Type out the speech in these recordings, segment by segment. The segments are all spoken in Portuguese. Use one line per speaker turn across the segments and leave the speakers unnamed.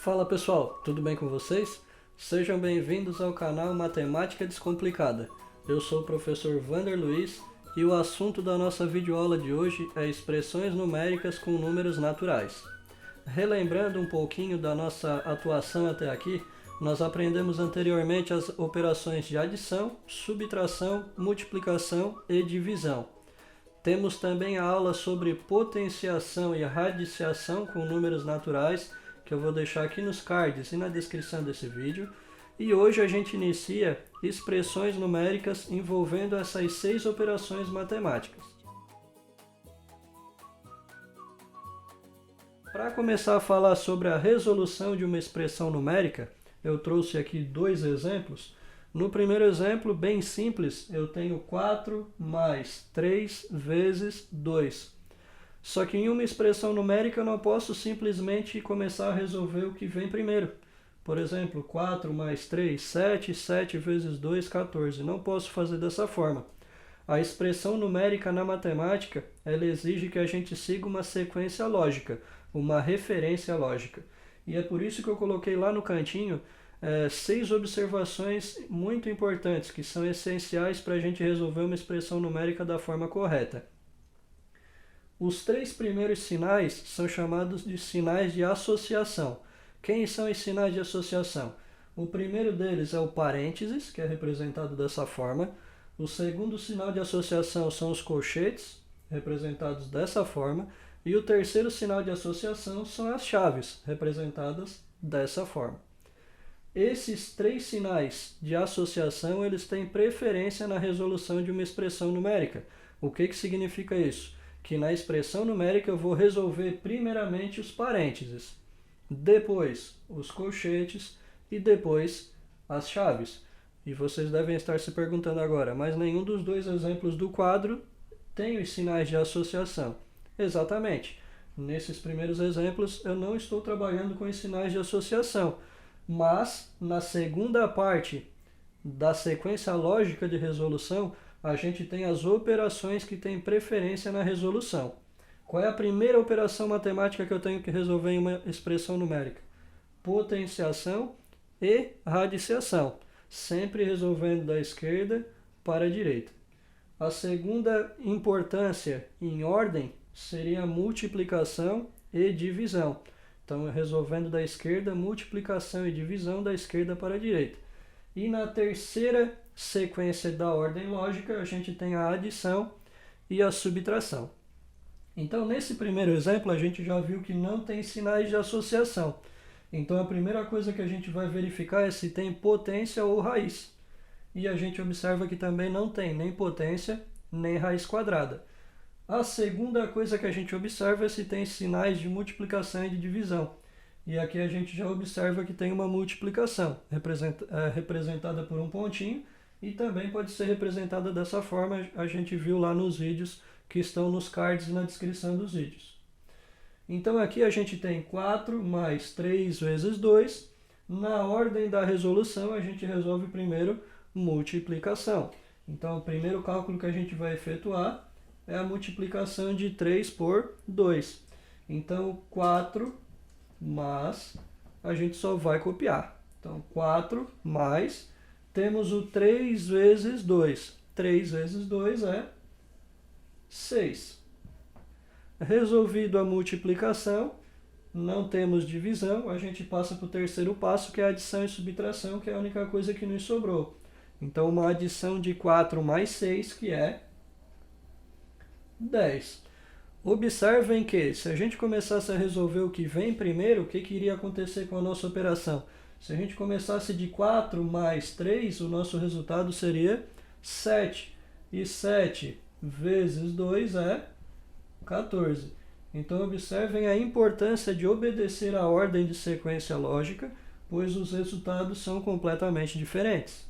Fala pessoal, tudo bem com vocês? Sejam bem-vindos ao canal Matemática Descomplicada. Eu sou o professor Vander Luiz e o assunto da nossa videoaula de hoje é expressões numéricas com números naturais. Relembrando um pouquinho da nossa atuação até aqui, nós aprendemos anteriormente as operações de adição, subtração, multiplicação e divisão. Temos também a aula sobre potenciação e radiciação com números naturais, que eu vou deixar aqui nos cards e na descrição desse vídeo. E hoje a gente inicia expressões numéricas envolvendo essas 6 operações matemáticas. Para começar a falar sobre a resolução de uma expressão numérica, eu trouxe aqui 2 exemplos. No primeiro exemplo, bem simples, eu tenho 4 mais 3 vezes 2. Só que em uma expressão numérica eu não posso simplesmente começar a resolver o que vem primeiro. Por exemplo, 4 mais 3, 7, 7 vezes 2, 14. Não posso fazer dessa forma. A expressão numérica na matemática, ela exige que a gente siga uma sequência lógica, uma referência lógica. E é por isso que eu coloquei lá no cantinho 6 observações muito importantes, que são essenciais para a gente resolver uma expressão numérica da forma correta. Os 3 primeiros sinais são chamados de sinais de associação. Quem são os sinais de associação? O primeiro deles é o parênteses, que é representado dessa forma. O segundo sinal de associação são os colchetes, representados dessa forma. E o terceiro sinal de associação são as chaves, representadas dessa forma. Esses 3 sinais de associação, eles têm preferência na resolução de uma expressão numérica. O que significa isso? Que na expressão numérica eu vou resolver primeiramente os parênteses, depois os colchetes e depois as chaves. E vocês devem estar se perguntando agora, mas nenhum dos 2 exemplos do quadro tem os sinais de associação. Exatamente. Nesses primeiros exemplos eu não estou trabalhando com os sinais de associação, mas na segunda parte da sequência lógica de resolução, a gente tem as operações que têm preferência na resolução. Qual é a primeira operação matemática que eu tenho que resolver em uma expressão numérica? Potenciação e radiciação, sempre resolvendo da esquerda para a direita. A segunda importância em ordem seria a multiplicação e divisão. Então, resolvendo da esquerda, multiplicação e divisão da esquerda para a direita. E na terceira sequência da ordem lógica, a gente tem a adição e a subtração. Então, nesse primeiro exemplo, a gente já viu que não tem sinais de associação. Então, a primeira coisa que a gente vai verificar é se tem potência ou raiz. E a gente observa que também não tem nem potência, nem raiz quadrada. A segunda coisa que a gente observa é se tem sinais de multiplicação e de divisão. E aqui a gente já observa que tem uma multiplicação, representada por um pontinho, e também pode ser representada dessa forma, a gente viu lá nos vídeos que estão nos cards e na descrição dos vídeos. Então aqui a gente tem 4 mais 3 vezes 2. Na ordem da resolução, a gente resolve primeiro multiplicação. Então o primeiro cálculo que a gente vai efetuar é a multiplicação de 3 por 2. Então 4 mais, a gente só vai copiar. Então 4 mais, temos o 3 vezes 2. 3 vezes 2 é 6. Resolvido a multiplicação, não temos divisão, a gente passa para o terceiro passo, que é a adição e subtração, que é a única coisa que nos sobrou. Então, uma adição de 4 mais 6, que é 10. Observem que, se a gente começasse a resolver o que vem primeiro, o que iria acontecer com a nossa operação? Se a gente começasse de 4 mais 3, o nosso resultado seria 7. E 7 vezes 2 é 14. Então, observem a importância de obedecer à ordem de sequência lógica, pois os resultados são completamente diferentes.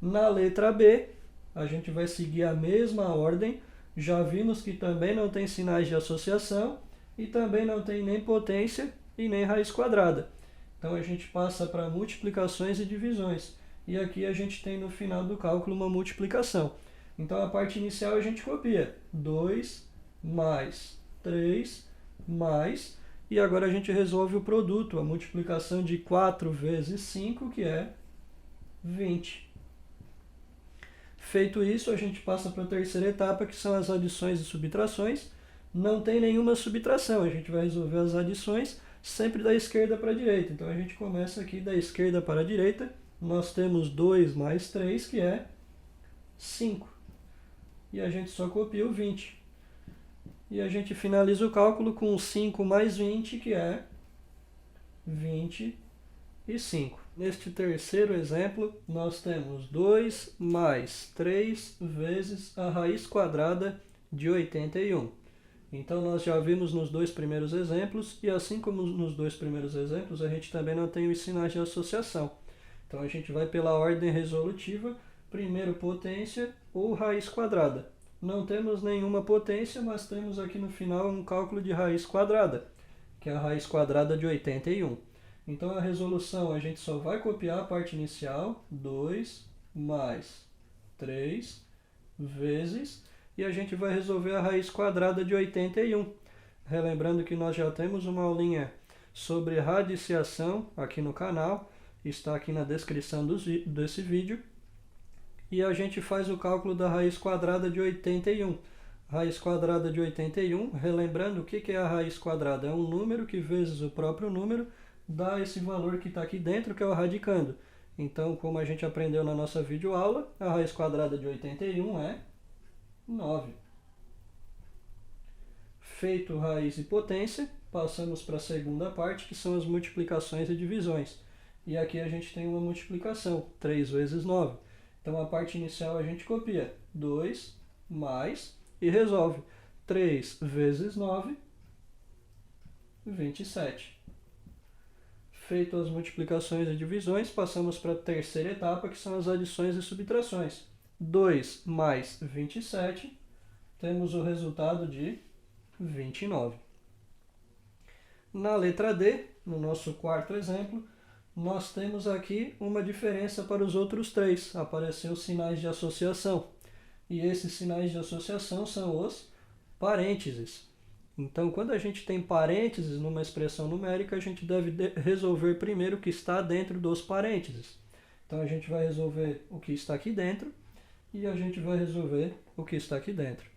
Na letra B, a gente vai seguir a mesma ordem. Já vimos que também não tem sinais de associação e também não tem nem potência e nem raiz quadrada. Então a gente passa para multiplicações e divisões. E aqui a gente tem no final do cálculo uma multiplicação. Então a parte inicial a gente copia. 2 mais 3 mais E agora a gente resolve o produto, a multiplicação de 4 vezes 5, que é 20. Feito isso, a gente passa para a terceira etapa, que são as adições e subtrações. Não tem nenhuma subtração, a gente vai resolver as adições sempre da esquerda para a direita. Então a gente começa aqui da esquerda para a direita. Nós temos 2 mais 3, que é 5. E a gente só copia o 20. E a gente finaliza o cálculo com 5 mais 20, que é 25. Neste terceiro exemplo, nós temos 2 mais 3 vezes a raiz quadrada de 81. Então, nós já vimos nos dois primeiros exemplos, e assim como nos dois primeiros exemplos, a gente também não tem os sinais de associação. Então, a gente vai pela ordem resolutiva, primeiro potência ou raiz quadrada. Não temos nenhuma potência, mas temos aqui no final um cálculo de raiz quadrada, que é a raiz quadrada de 81. Então, a resolução, a gente só vai copiar a parte inicial, 2 mais 3 vezes, e a gente vai resolver a raiz quadrada de 81. Relembrando que nós já temos uma aulinha sobre radiciação aqui no canal, está aqui na descrição desse vídeo. E a gente faz o cálculo da raiz quadrada de 81. Raiz quadrada de 81, relembrando o que é a raiz quadrada? É um número que vezes o próprio número dá esse valor que está aqui dentro, que é o radicando. Então, como a gente aprendeu na nossa videoaula, a raiz quadrada de 81 é 9. Feito raiz e potência, passamos para a segunda parte, que são as multiplicações e divisões. E aqui a gente tem uma multiplicação, 3 vezes 9. Então, a parte inicial a gente copia 2 mais e resolve 3 vezes 9, 27. Feito as multiplicações e divisões, passamos para a terceira etapa, que são as adições e subtrações. 2 mais 27, temos o resultado de 29. Na letra D, no nosso quarto exemplo, nós temos aqui uma diferença para os outros três. Apareceu sinais de associação. E esses sinais de associação são os parênteses. Então, quando a gente tem parênteses numa expressão numérica, a gente deve resolver primeiro o que está dentro dos parênteses. Então, a gente vai resolver o que está aqui dentro e a gente vai resolver o que está aqui dentro.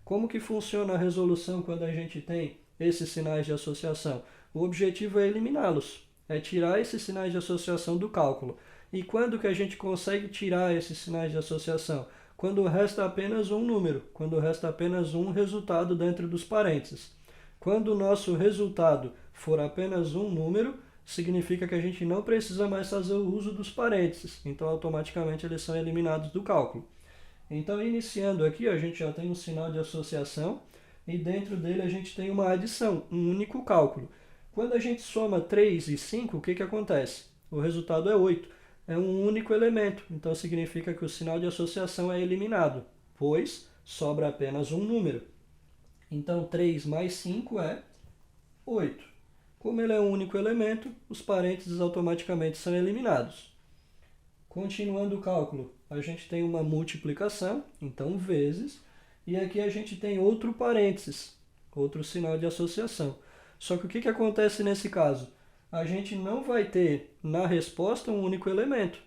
Como que funciona a resolução quando a gente tem esses sinais de associação? O objetivo é eliminá-los, é tirar esses sinais de associação do cálculo. E quando que a gente consegue tirar esses sinais de associação? Quando resta apenas um número, quando resta apenas um resultado dentro dos parênteses. Quando o nosso resultado for apenas um número, significa que a gente não precisa mais fazer o uso dos parênteses, então automaticamente eles são eliminados do cálculo. Então, iniciando aqui, a gente já tem um sinal de associação e dentro dele a gente tem uma adição, um único cálculo. Quando a gente soma 3 e 5, o que acontece? O resultado é 8. É um único elemento, então significa que o sinal de associação é eliminado, pois sobra apenas um número. Então, 3 mais 5 é 8. Como ele é um único elemento, os parênteses automaticamente são eliminados. Continuando o cálculo, a gente tem uma multiplicação, então vezes, e aqui a gente tem outro parênteses, outro sinal de associação. Só que o que acontece nesse caso? A gente não vai ter na resposta um único elemento.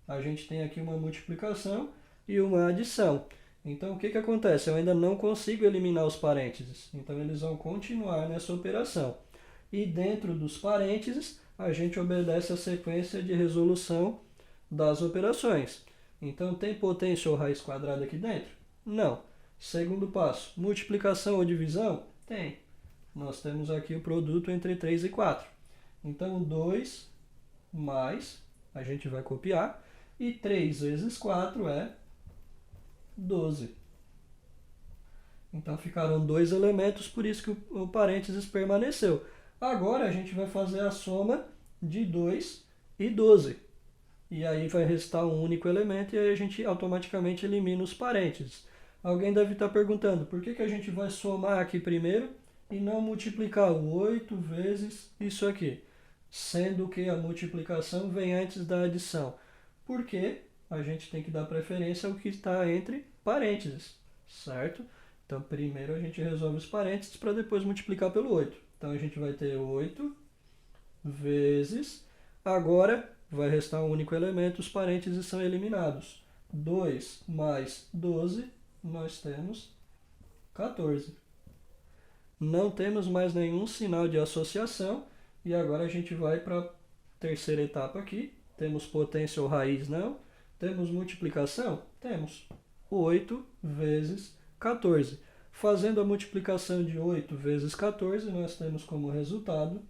A gente tem aqui uma multiplicação e uma adição. Então, o que acontece? Eu ainda não consigo eliminar os parênteses. Então, eles vão continuar nessa operação. E dentro dos parênteses, a gente obedece a sequência de resolução das operações. Então, tem potência ou raiz quadrada aqui dentro? Não. Segundo passo, multiplicação ou divisão? Tem. Nós temos aqui o produto entre 3 e 4. Então, 2 mais, a gente vai copiar, e 3 vezes 4 é 12. Então, ficaram dois elementos, por isso que o parênteses permaneceu. Agora, a gente vai fazer a soma de 2 e 12. E aí vai restar um único elemento e aí a gente automaticamente elimina os parênteses. Alguém deve estar perguntando, por que a gente vai somar aqui primeiro e não multiplicar o 8 vezes isso aqui? Sendo que a multiplicação vem antes da adição. Porque a gente tem que dar preferência ao que está entre parênteses, certo? Então, primeiro a gente resolve os parênteses para depois multiplicar pelo 8. Então a gente vai ter 8 vezes... Agora vai restar um único elemento, os parênteses são eliminados. 2 mais 12, nós temos 14. Não temos mais nenhum sinal de associação. E agora a gente vai para a terceira etapa aqui. Temos potência ou raiz? Não. Temos multiplicação? Temos. 8 vezes 14. Fazendo a multiplicação de 8 vezes 14, nós temos como resultado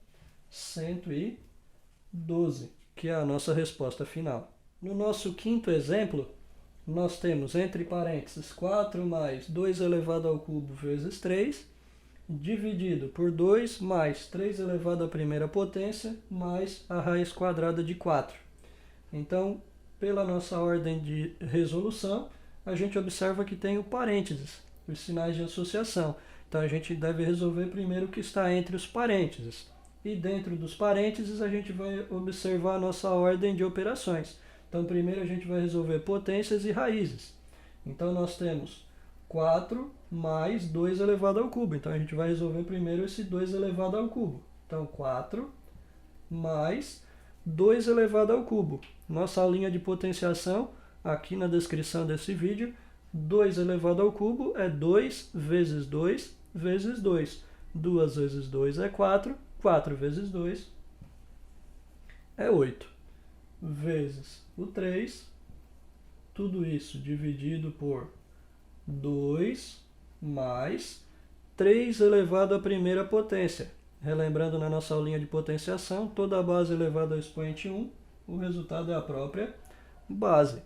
112, que é a nossa resposta final. No nosso quinto exemplo, nós temos entre parênteses 4 mais 2 elevado ao cubo vezes 3, dividido por 2 mais 3 elevado à primeira potência, mais a raiz quadrada de 4. Então, pela nossa ordem de resolução, a gente observa que tem o parênteses, os sinais de associação. Então, a gente deve resolver primeiro o que está entre os parênteses. E dentro dos parênteses, a gente vai observar a nossa ordem de operações. Então, primeiro a gente vai resolver potências e raízes. Então, nós temos 4 mais 2 elevado ao cubo. Então, a gente vai resolver primeiro esse 2 elevado ao cubo. Então, 4 mais 2 elevado ao cubo. Nossa aulinha de potenciação, aqui na descrição desse vídeo, 2 elevado ao cubo é 2 vezes 2 vezes 2. 2 vezes 2 é 4. 4 vezes 2 é 8. Vezes o 3. Tudo isso dividido por 2 mais 3 elevado à primeira potência. Relembrando na nossa aulinha de potenciação, toda a base elevada ao expoente 1, o resultado é a própria base.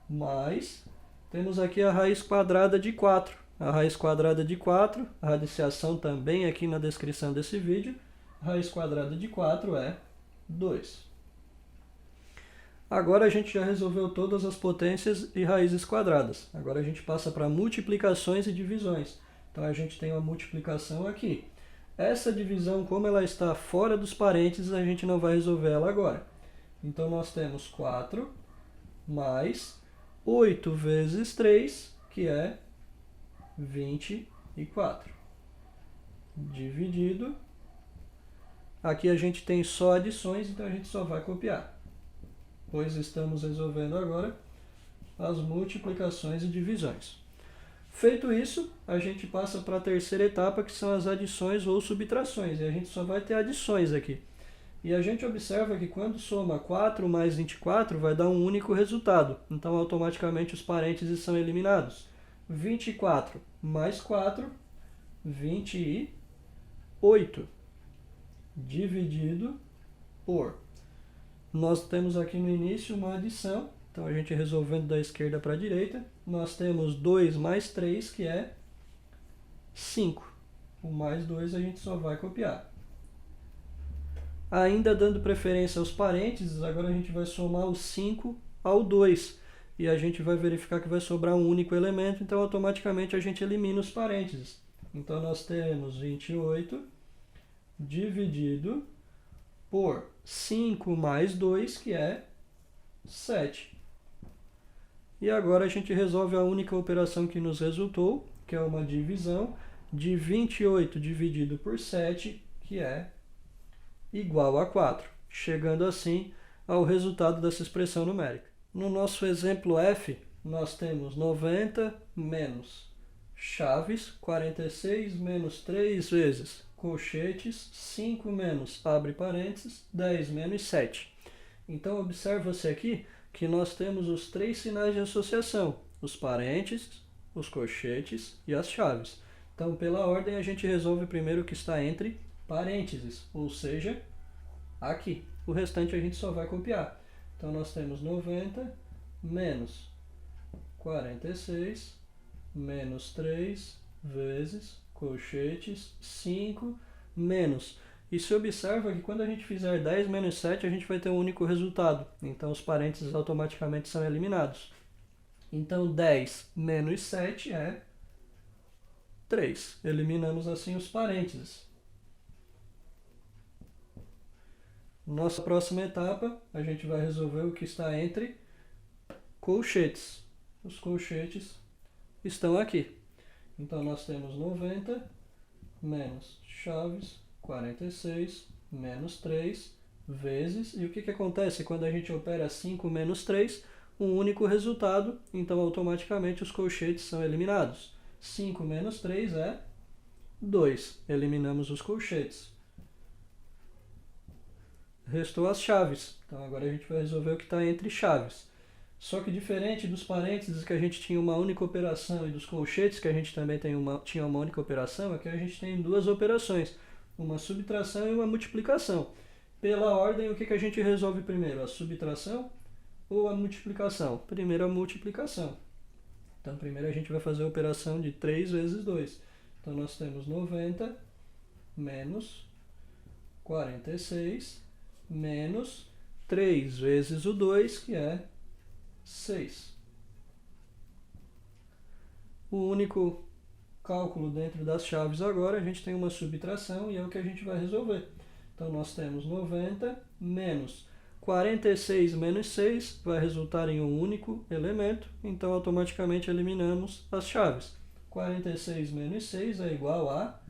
Mais, temos aqui a raiz quadrada de 4. A raiz quadrada de 4, a radiciação também aqui na descrição desse vídeo, raiz quadrada de 4 é 2. Agora a gente já resolveu todas as potências e raízes quadradas. Agora a gente passa para multiplicações e divisões. Então a gente tem uma multiplicação aqui. Essa divisão, como ela está fora dos parênteses, a gente não vai resolver ela agora. Então nós temos 4 mais 8 vezes 3, que é 24. Dividido. Aqui a gente tem só adições, então a gente só vai copiar. Pois estamos resolvendo agora as multiplicações e divisões. Feito isso, a gente passa para a terceira etapa, que são as adições ou subtrações. E a gente só vai ter adições aqui. E a gente observa que quando soma 4 mais 24, vai dar um único resultado. Então, automaticamente, os parênteses são eliminados. 24 mais 4, 28. Dividido por... Nós temos aqui no início uma adição. Então, a gente resolvendo da esquerda para a direita, nós temos 2 mais 3, que é 5. O mais 2 a gente só vai copiar. Ainda dando preferência aos parênteses, agora a gente vai somar o 5 ao 2. E a gente vai verificar que vai sobrar um único elemento, então automaticamente a gente elimina os parênteses. Então, nós temos 28 dividido por 5 mais 2, que é 7. E agora a gente resolve a única operação que nos resultou, que é uma divisão de 28 dividido por 7, que é igual a 4, chegando assim ao resultado dessa expressão numérica. No nosso exemplo F, nós temos 90 menos chaves, 46 menos 3 vezes colchetes, 5 menos, abre parênteses, 10 menos 7. Então, observa-se aqui que nós temos os 3 sinais de associação, os parênteses, os colchetes e as chaves. Então, pela ordem, a gente resolve primeiro o que está entre parênteses, ou seja, aqui. O restante a gente só vai copiar. Então, nós temos 90 menos 46 menos 3 vezes colchetes 5 menos... E se observa que quando a gente fizer 10 menos 7, a gente vai ter um único resultado. Então, os parênteses automaticamente são eliminados. Então, 10 menos 7 é 3. Eliminamos assim os parênteses. Nossa próxima etapa, a gente vai resolver o que está entre colchetes. Os colchetes estão aqui. Então, nós temos 90 menos chaves 46 menos 3 vezes, e o que acontece quando a gente opera 5 menos 3? Um único resultado, então automaticamente os colchetes são eliminados. 5 menos 3 é 2, eliminamos os colchetes. Restou as chaves, então agora a gente vai resolver o que está entre chaves. Só que diferente dos parênteses que a gente tinha uma única operação e dos colchetes que a gente também tinha uma única operação, aqui a gente tem duas operações, uma subtração e uma multiplicação. Pela ordem, o que a gente resolve primeiro, a subtração ou a multiplicação? Primeiro a multiplicação. Então primeiro a gente vai fazer a operação de 3 vezes 2. Então nós temos 90 menos 46 menos 3 vezes o 2, que é 6. O único cálculo dentro das chaves agora, a gente tem uma subtração e é o que a gente vai resolver. Então nós temos 90 menos 46 menos 6, vai resultar em um único elemento, então automaticamente eliminamos as chaves. 46 menos 6 é igual a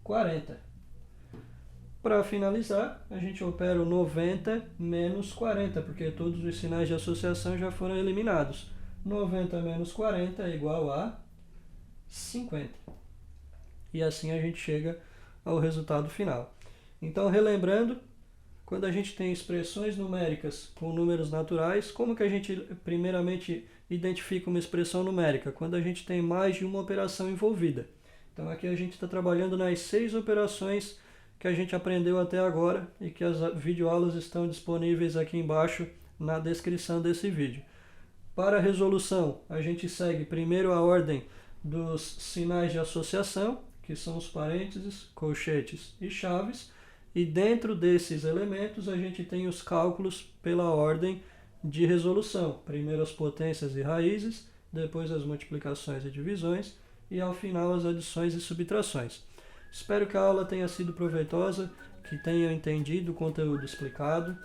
40. Para finalizar, a gente opera o 90 menos 40, porque todos os sinais de associação já foram eliminados. 90 menos 40 é igual a 50. E assim a gente chega ao resultado final. Então, relembrando, quando a gente tem expressões numéricas com números naturais, como que a gente primeiramente identifica uma expressão numérica? Quando a gente tem mais de uma operação envolvida. Então aqui a gente está trabalhando nas 6 operações que a gente aprendeu até agora e que as videoaulas estão disponíveis aqui embaixo na descrição desse vídeo. Para a resolução, a gente segue primeiro a ordem dos sinais de associação, que são os parênteses, colchetes e chaves, e dentro desses elementos a gente tem os cálculos pela ordem de resolução. Primeiro as potências e raízes, depois as multiplicações e divisões, e ao final as adições e subtrações. Espero que a aula tenha sido proveitosa, que tenham entendido o conteúdo explicado.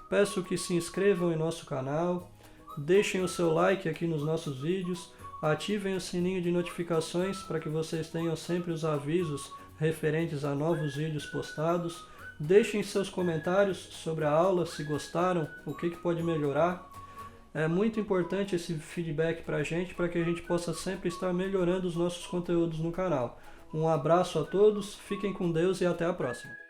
Peço que se inscrevam em nosso canal, deixem o seu like aqui nos nossos vídeos, ativem o sininho de notificações para que vocês tenham sempre os avisos referentes a novos vídeos postados. Deixem seus comentários sobre a aula, se gostaram, o que pode melhorar. É muito importante esse feedback para a gente possa sempre estar melhorando os nossos conteúdos no canal. Um abraço a todos, fiquem com Deus e até a próxima.